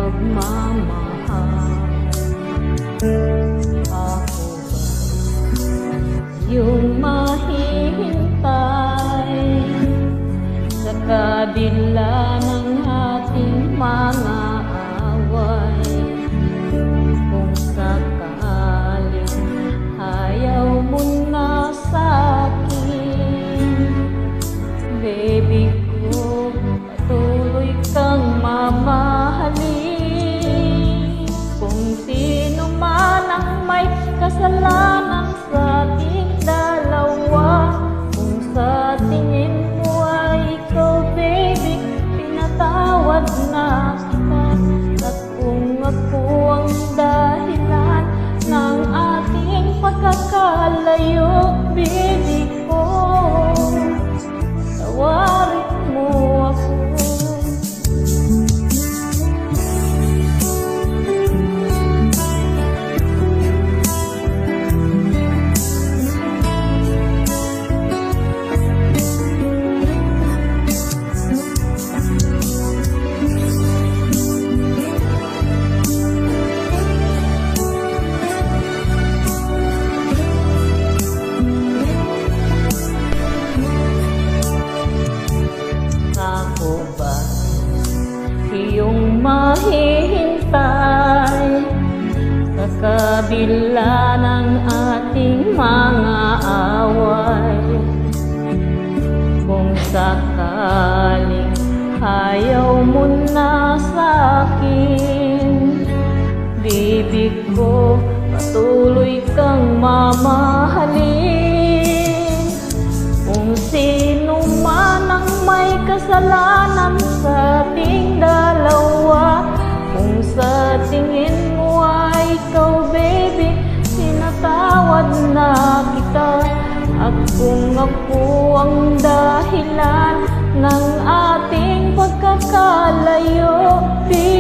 pagmamahal. Ako ba yung mahihintay sa kabila ng ating mga away? Kung sakaling ayaw mo na sa'kin, baby ko, patuloy kang mamahalin. Kung sino man ang may kasalanan sa ating dalawa, kung sa tingin mo ay ikaw, baby, pinatawad na kita. At kung ako ang dahilan ng ating pagkakalayo, baby ko, tawarin mo ako. Ako ba iyong mahihintay sa kabila ng ating mga away? Kung sakaling ayaw mo na sa'kin, baby ko, patuloy kang mamahalin. Kung sino man ang may kasalanan sa ating dalawa, kung sa tingin mo ay ikaw, baby, pinatawad na kita. At kung ako ang dahilan ng ating pagkakalayo, baby,